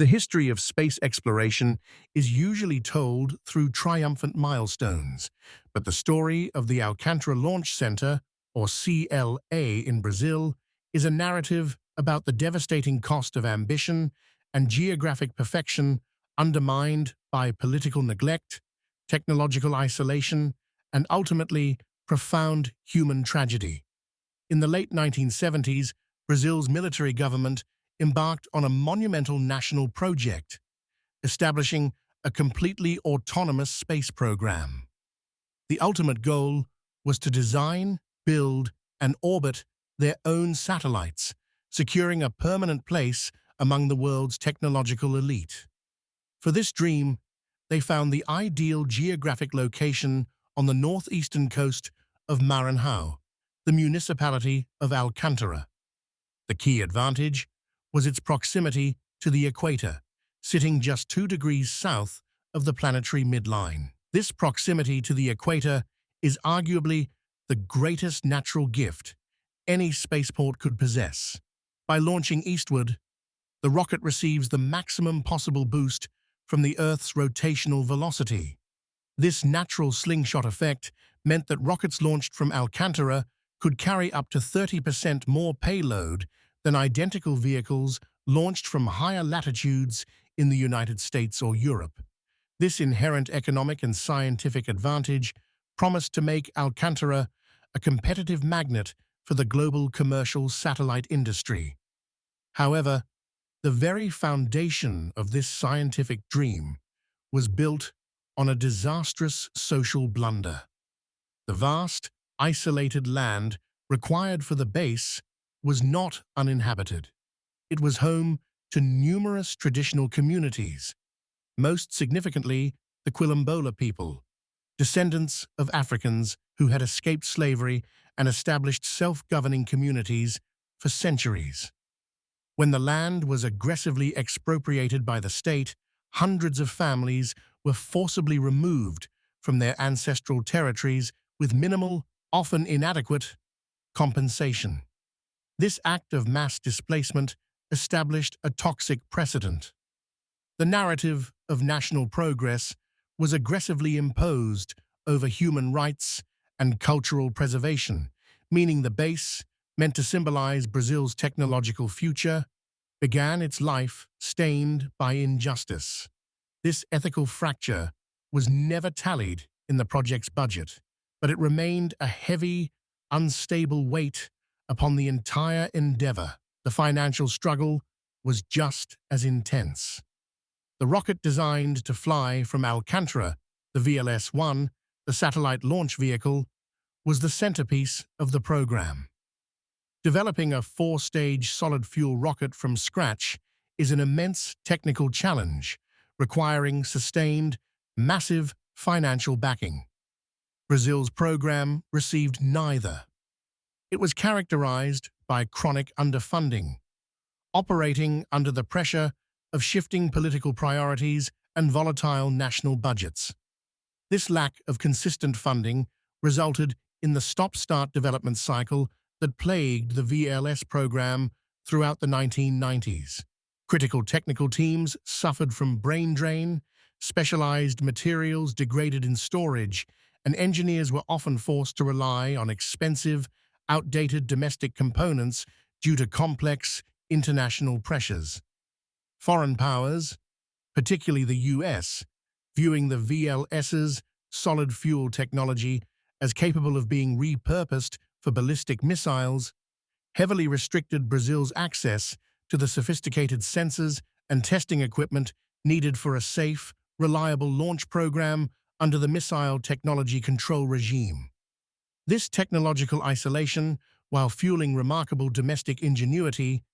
The history of space exploration is usually told through triumphant milestones, but the story of the Alcântara Launch Center, or CLA in Brazil, is a narrative about the devastating cost of ambition and geographic perfection undermined by political neglect, technological isolation, and ultimately profound human tragedy. In the late 1970s, Brazil's military government embarked on a monumental national project, establishing a completely autonomous space program. The ultimate goal was to design, build, and orbit their own satellites, securing a permanent place among the world's technological elite. For this dream, they found the ideal geographic location on the northeastern coast of Maranhão, the municipality of Alcântara. The key advantage was its proximity to the equator, sitting just 2 degrees south of the planetary midline. This proximity to the equator is arguably the greatest natural gift any spaceport could possess. By launching eastward, the rocket receives the maximum possible boost from the Earth's rotational velocity. This natural slingshot effect meant that rockets launched from Alcântara could carry up to 30% more payload than identical vehicles launched from higher latitudes in the United States or Europe. This inherent economic and scientific advantage promised to make Alcântara a competitive magnet for the global commercial satellite industry. However, the very foundation of this scientific dream was built on a disastrous social blunder. The vast, isolated land required for the base was not uninhabited. It was home to numerous traditional communities, most significantly the Quilombola people, descendants of Africans who had escaped slavery and established self-governing communities for centuries. When the land was aggressively expropriated by the state, hundreds of families were forcibly removed from their ancestral territories with minimal, often inadequate, compensation. This act of mass displacement established a toxic precedent. The narrative of national progress was aggressively imposed over human rights and cultural preservation, meaning the base, meant to symbolize Brazil's technological future, began its life stained by injustice. This ethical fracture was never tallied in the project's budget, but it remained a heavy, unstable weight upon the entire endeavor. The financial struggle was just as intense. The rocket designed to fly from Alcântara, the VLS-1, the satellite launch vehicle, was the centerpiece of the program. Developing a 4-stage solid-fuel rocket from scratch is an immense technical challenge, requiring sustained, massive financial backing. Brazil's program received neither. It was characterized by chronic underfunding, operating under the pressure of shifting political priorities and volatile national budgets. This lack of consistent funding resulted in the stop-start development cycle that plagued the VLS program throughout the 1990s. Critical technical teams suffered from brain drain, specialized materials degraded in storage, and engineers were often forced to rely on expensive, outdated domestic components due to complex international pressures. Foreign powers, particularly the US, viewing the VLS's solid fuel technology as capable of being repurposed for ballistic missiles, heavily restricted Brazil's access to the sophisticated sensors and testing equipment needed for a safe, reliable launch program under the Missile Technology Control Regime. This technological isolation, while fueling remarkable domestic ingenuity,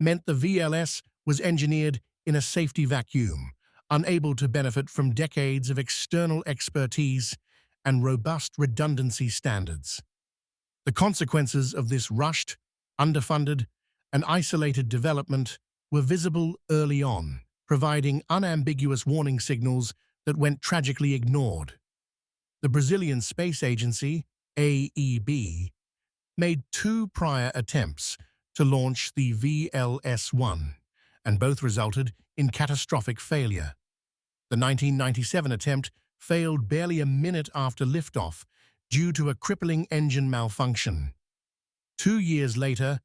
meant the VLS was engineered in a safety vacuum, unable to benefit from decades of external expertise and robust redundancy standards. The consequences of this rushed, underfunded, and isolated development were visible early on, providing unambiguous warning signals that went tragically ignored. The Brazilian Space Agency, AEB, made 2 prior attempts to launch the VLS-1, and both resulted in catastrophic failure. The 1997 attempt failed barely a minute after liftoff due to a crippling engine malfunction. 2 years later,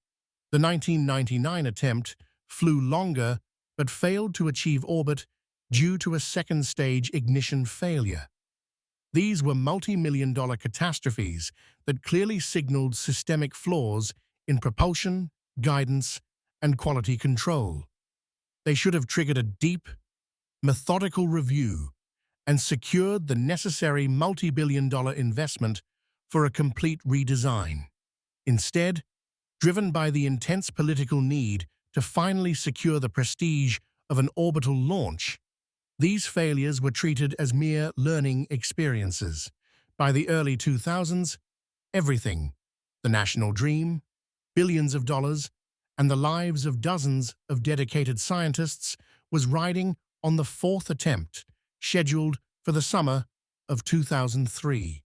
the 1999 attempt flew longer but failed to achieve orbit due to a second-stage ignition failure. These were multi-million-dollar catastrophes that clearly signaled systemic flaws in propulsion, guidance, and quality control. They should have triggered a deep, methodical review and secured the necessary multi-billion-dollar investment for a complete redesign. Instead, driven by the intense political need to finally secure the prestige of an orbital launch, these failures were treated as mere learning experiences. By the early 2000s, everything, the national dream, billions of dollars, and the lives of dozens of dedicated scientists was riding on the fourth attempt, scheduled for the summer of 2003.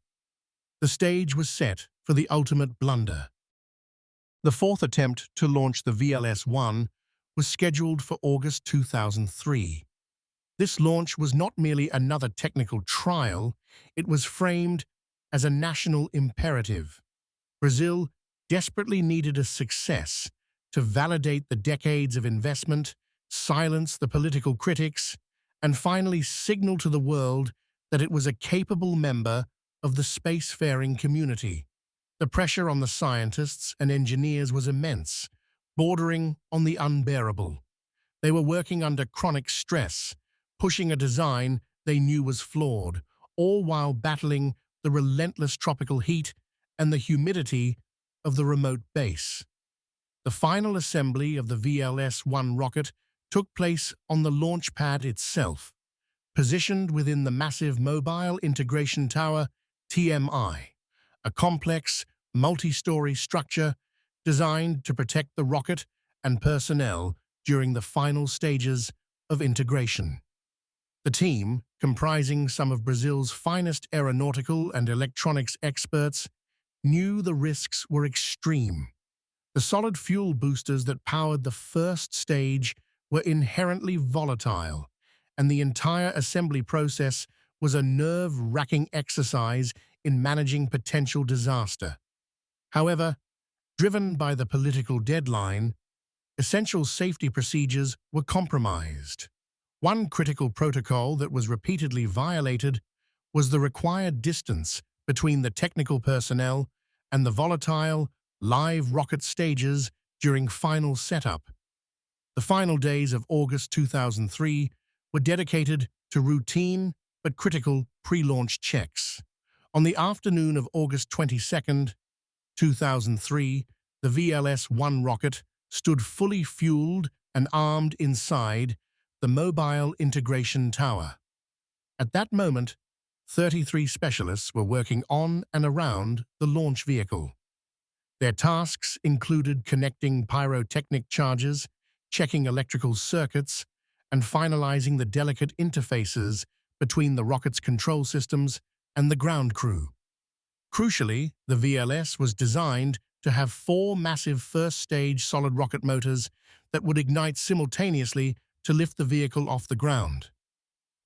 The stage was set for the ultimate blunder. The fourth attempt to launch the VLS-1 was scheduled for August 2003. This launch was not merely another technical trial, it was framed as a national imperative. Brazil desperately needed a success to validate the decades of investment, silence the political critics, and finally signal to the world that it was a capable member of the spacefaring community. The pressure on the scientists and engineers was immense, bordering on the unbearable. They were working under chronic stress, pushing a design they knew was flawed, all while battling the relentless tropical heat and the humidity of the remote base. The final assembly of the VLS-1 rocket took place on the launch pad itself, positioned within the massive Mobile Integration Tower, TMI, a complex, multi-story structure designed to protect the rocket and personnel during the final stages of integration. The team, comprising some of Brazil's finest aeronautical and electronics experts, knew the risks were extreme. The solid fuel boosters that powered the first stage were inherently volatile, and the entire assembly process was a nerve-wracking exercise in managing potential disaster. However, driven by the political deadline, essential safety procedures were compromised. One critical protocol that was repeatedly violated was the required distance between the technical personnel and the volatile, live rocket stages during final setup. The final days of August 2003 were dedicated to routine but critical pre-launch checks. On the afternoon of August 22, 2003, the VLS-1 rocket stood fully fueled and armed inside the Mobile Integration Tower. At that moment, 33 specialists were working on and around the launch vehicle. Their tasks included connecting pyrotechnic charges, checking electrical circuits, and finalizing the delicate interfaces between the rocket's control systems and the ground crew. Crucially, the VLS was designed to have 4 massive first-stage solid rocket motors that would ignite simultaneously to lift the vehicle off the ground.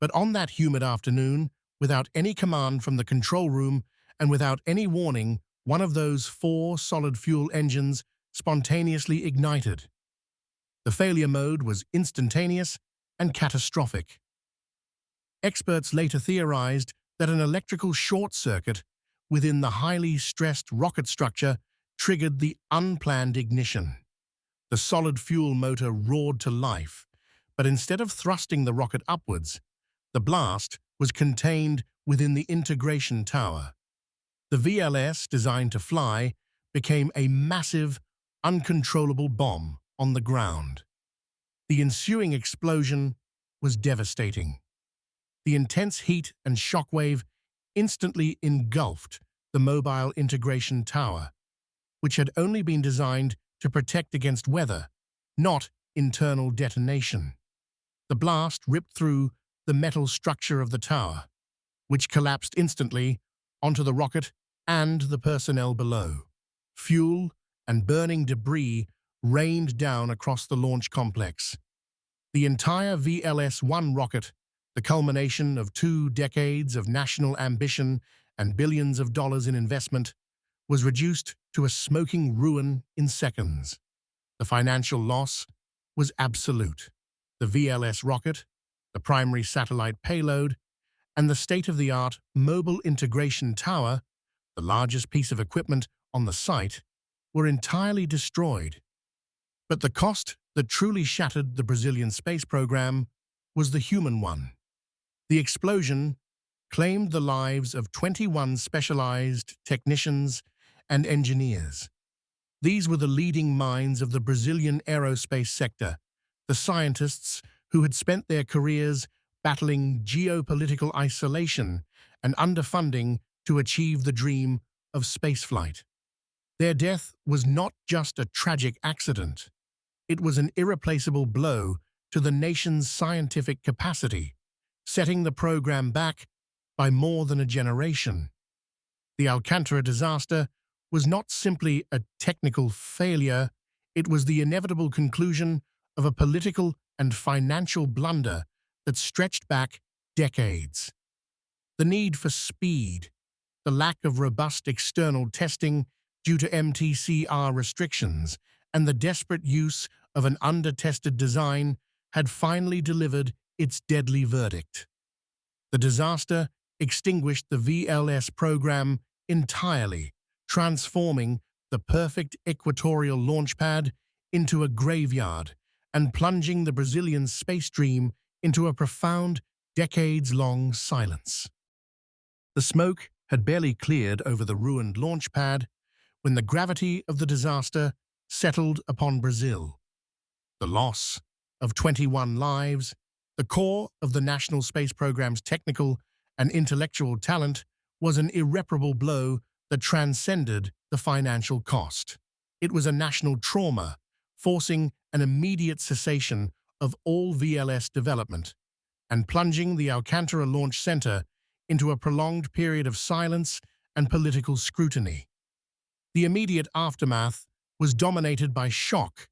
But on that humid afternoon, without any command from the control room and without any warning, one of those 4 solid fuel engines spontaneously ignited. The failure mode was instantaneous and catastrophic. Experts later theorized that an electrical short circuit within the highly stressed rocket structure triggered the unplanned ignition. The solid fuel motor roared to life, but instead of thrusting the rocket upwards, the blast was contained within the integration tower. The VLS, designed to fly, became a massive, uncontrollable bomb on the ground. The ensuing explosion was devastating. The intense heat and shockwave instantly engulfed the Mobile Integration Tower, which had only been designed to protect against weather, not internal detonation. The blast ripped through the metal structure of the tower, which collapsed instantly onto the rocket and the personnel below. Fuel and burning debris rained down across the launch complex. The entire VLS-1 rocket, the culmination of 2 decades of national ambition and billions of dollars in investment, was reduced to a smoking ruin in seconds. The financial loss was absolute. The VLS rocket, the primary satellite payload, and the state-of-the-art mobile integration tower, the largest piece of equipment on the site, were entirely destroyed. But the cost that truly shattered the Brazilian space program was the human one. The explosion claimed the lives of 21 specialized technicians and engineers. These were the leading minds of the Brazilian aerospace sector, the scientists who had spent their careers battling geopolitical isolation and underfunding to achieve the dream of spaceflight. Their death was not just a tragic accident. It was an irreplaceable blow to the nation's scientific capacity, setting the program back by more than a generation. The Alcantara disaster was not simply a technical failure, it was the inevitable conclusion of a political and financial blunder that stretched back decades. The need for speed, the lack of robust external testing due to MTCR restrictions, and the desperate use of an under-tested design had finally delivered its deadly verdict. The disaster extinguished the VLS program entirely, transforming the perfect equatorial launchpad into a graveyard and plunging the Brazilian space dream into a profound, decades-long silence. The smoke had barely cleared over the ruined launchpad when the gravity of the disaster settled upon Brazil. The loss of 21 lives, the core of the national space program's technical and intellectual talent, was an irreparable blow that transcended the financial cost. It was a national trauma, forcing an immediate cessation of all VLS development and plunging the Alcântara Launch Center into a prolonged period of silence and political scrutiny. The immediate aftermath was dominated by shock,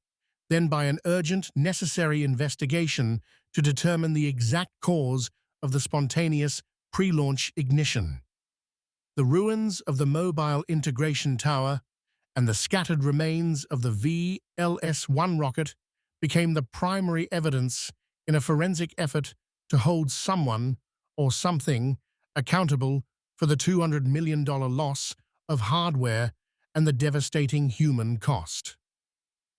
then by an urgent, necessary investigation to determine the exact cause of the spontaneous pre-launch ignition. The ruins of the mobile integration tower and the scattered remains of the VLS-1 rocket became the primary evidence in a forensic effort to hold someone or something accountable for the $200 million loss of hardware and the devastating human cost.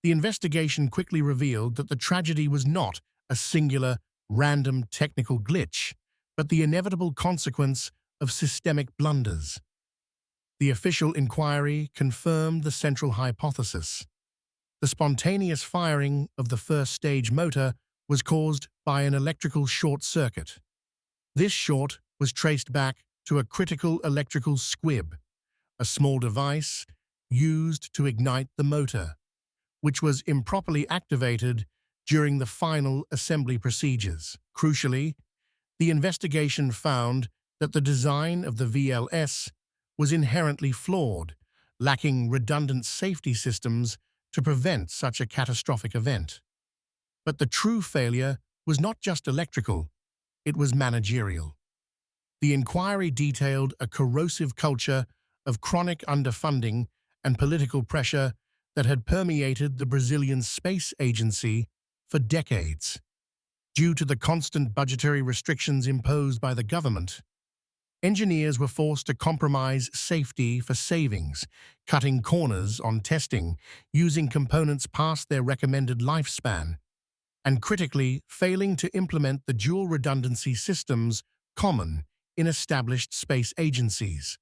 The investigation quickly revealed that the tragedy was not a singular, random technical glitch, but the inevitable consequence of systemic blunders. The official inquiry confirmed the central hypothesis. The spontaneous firing of the first stage motor was caused by an electrical short circuit. This short was traced back to a critical electrical squib, a small device used to ignite the motor, which was improperly activated during the final assembly procedures. Crucially, the investigation found that the design of the VLS was inherently flawed, lacking redundant safety systems to prevent such a catastrophic event. But the true failure was not just electrical, it was managerial. The inquiry detailed a corrosive culture of chronic underfunding and political pressure that had permeated the Brazilian Space Agency for decades. Due to the constant budgetary restrictions imposed by the government, engineers were forced to compromise safety for savings, cutting corners on testing, using components past their recommended lifespan, and critically failing to implement the dual redundancy systems common in established space agencies.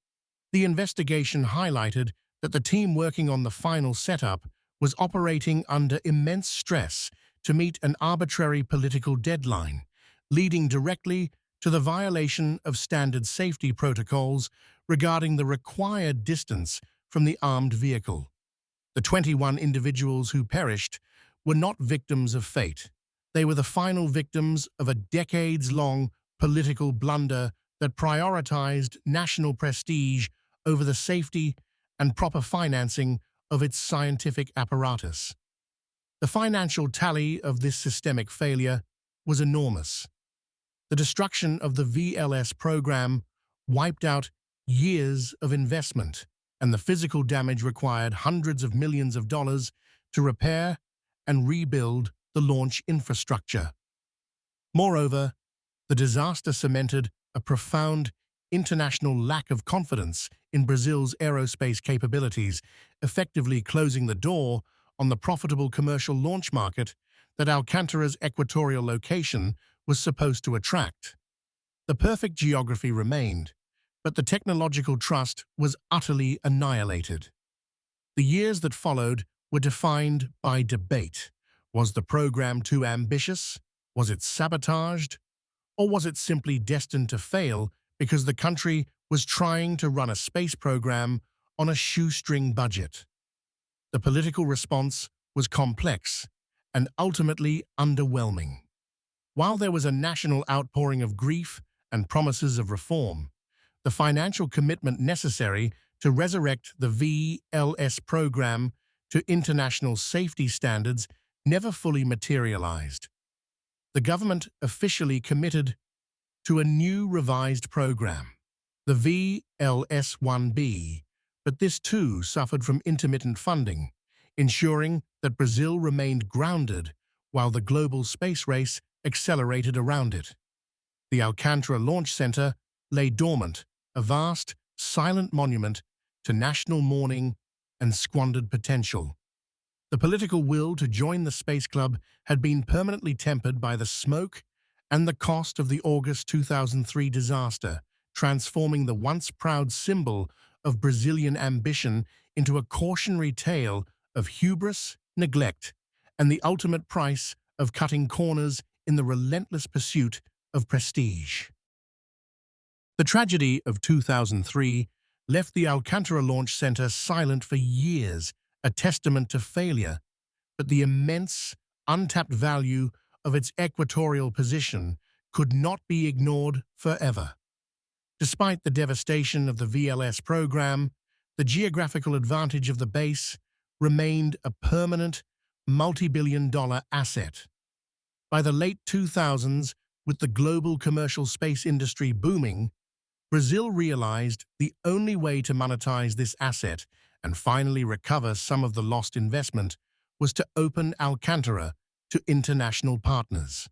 The investigation highlighted that the team working on the final setup was operating under immense stress to meet an arbitrary political deadline, leading directly to the violation of standard safety protocols regarding the required distance from the armed vehicle. The 21 individuals who perished were not victims of fate. They were the final victims of a decades-long political blunder that prioritized national prestige over the safety and proper financing of its scientific apparatus. The financial tally of this systemic failure was enormous. The destruction of the VLS program wiped out years of investment, and the physical damage required hundreds of millions of dollars to repair and rebuild the launch infrastructure. Moreover, the disaster cemented a profound international lack of confidence in Brazil's aerospace capabilities, effectively closing the door on the profitable commercial launch market that Alcântara's equatorial location was supposed to attract. The perfect geography remained, but the technological trust was utterly annihilated. The years that followed were defined by debate. Was the program too ambitious? Was it sabotaged? Or was it simply destined to fail because the country was trying to run a space program on a shoestring budget? The political response was complex and ultimately underwhelming. While there was a national outpouring of grief and promises of reform, the financial commitment necessary to resurrect the VLS program to international safety standards never fully materialized. The government officially committed to a new revised program, the VLS-1B, but this too suffered from intermittent funding, ensuring that Brazil remained grounded while the global space race accelerated around it. The Alcântara Launch Center lay dormant, a vast, silent monument to national mourning and squandered potential. The political will to join the space club had been permanently tempered by the smoke and the cost of the August 2003 disaster, transforming the once proud symbol of Brazilian ambition into a cautionary tale of hubris, neglect, and the ultimate price of cutting corners in the relentless pursuit of prestige. The tragedy of 2003 left the Alcântara Launch Center silent for years, a testament to failure, but the immense, untapped value of its equatorial position could not be ignored forever. Despite the devastation of the VLS program, the geographical advantage of the base remained a permanent, multi-billion-dollar asset. By the late 2000s, with the global commercial space industry booming, Brazil realized the only way to monetize this asset and finally recover some of the lost investment was to open Alcântara to international partners.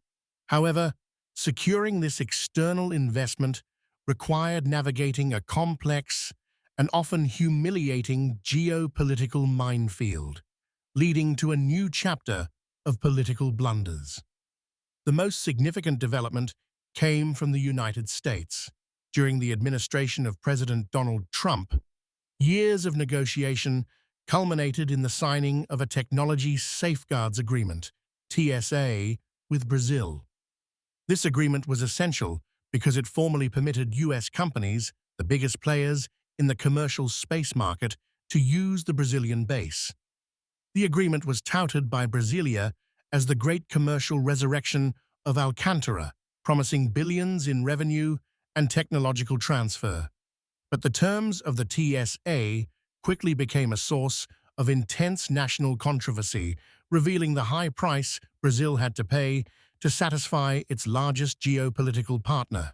However, securing this external investment required navigating a complex and often humiliating geopolitical minefield, leading to a new chapter of political blunders. The most significant development came from the United States. During the administration of President Donald Trump, years of negotiation culminated in the signing of a Technology Safeguards Agreement, TSA, with Brazil. This agreement was essential because it formally permitted U.S. companies, the biggest players in the commercial space market, to use the Brazilian base. The agreement was touted by Brasilia as the great commercial resurrection of Alcântara, promising billions in revenue and technological transfer. But the terms of the TSA quickly became a source of intense national controversy, revealing the high price Brazil had to pay to satisfy its largest geopolitical partner.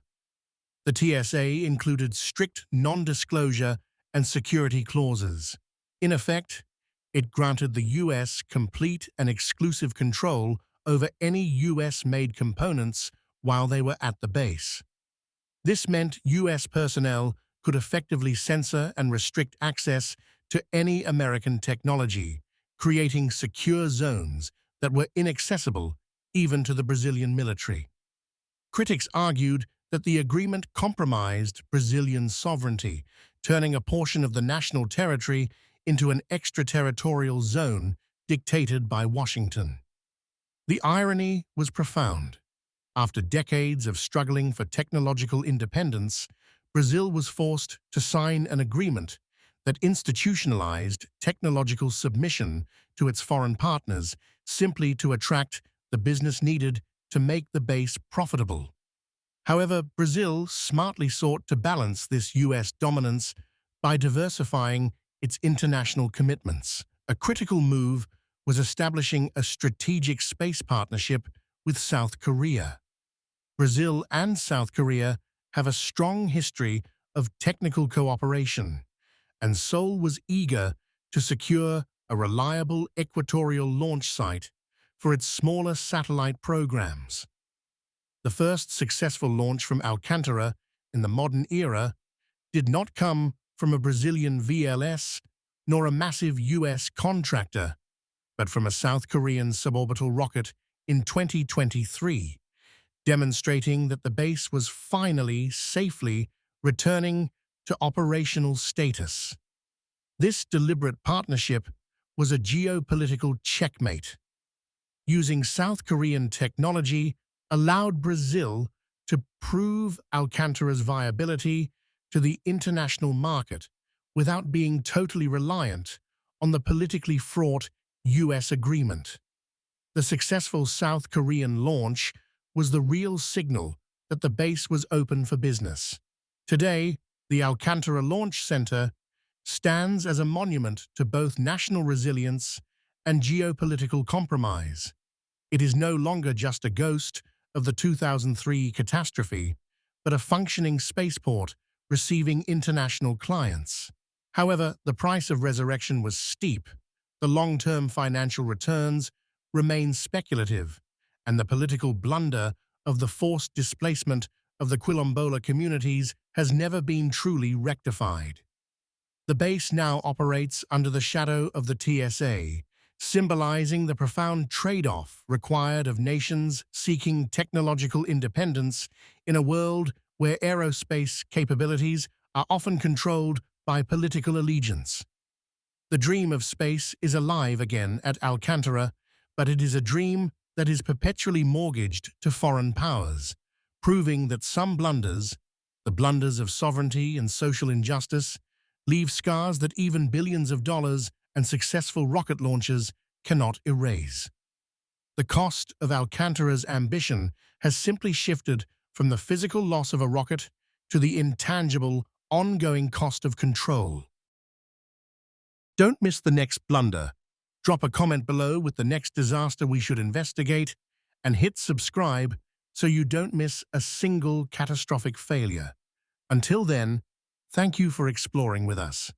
The TSA included strict non-disclosure and security clauses. In effect, it granted the U.S. complete and exclusive control over any U.S.-made components while they were at the base. This meant U.S. personnel could effectively censor and restrict access to any American technology, creating secure zones that were inaccessible even to the Brazilian military. Critics argued that the agreement compromised Brazilian sovereignty, turning a portion of the national territory into an extraterritorial zone dictated by Washington. The irony was profound. After decades of struggling for technological independence, Brazil was forced to sign an agreement that institutionalized technological submission to its foreign partners simply to attract the business needed to make the base profitable. However, Brazil smartly sought to balance this U.S. dominance by diversifying its international commitments. A critical move was establishing a strategic space partnership with South Korea. Brazil and South Korea have a strong history of technical cooperation, and Seoul was eager to secure a reliable equatorial launch site for its smaller satellite programs. The first successful launch from Alcantara in the modern era did not come from a Brazilian VLS nor a massive US contractor, but from a South Korean suborbital rocket in 2023, demonstrating that the base was finally safely returning to operational status. This deliberate partnership was a geopolitical checkmate. Using South Korean technology allowed Brazil to prove Alcantara's viability to the international market without being totally reliant on the politically fraught US agreement. The successful South Korean launch was the real signal that the base was open for business. Today, the Alcantara Launch Center stands as a monument to both national resilience and geopolitical compromise. It is no longer just a ghost of the 2003 catastrophe, but a functioning spaceport receiving international clients. However, the price of resurrection was steep, the long-term financial returns remain speculative, and the political blunder of the forced displacement of the Quilombola communities has never been truly rectified. The base now operates under the shadow of the TSA, symbolizing the profound trade-off required of nations seeking technological independence in a world where aerospace capabilities are often controlled by political allegiance. The dream of space is alive again at Alcantara, but it is a dream that is perpetually mortgaged to foreign powers, proving that some blunders, the blunders of sovereignty and social injustice, leave scars that even billions of dollars and successful rocket launches cannot erase. The cost of Alcantara's ambition has simply shifted from the physical loss of a rocket to the intangible, ongoing cost of control. Don't miss the next blunder. Drop a comment below with the next disaster we should investigate, and hit subscribe so you don't miss a single catastrophic failure. Until then, thank you for exploring with us.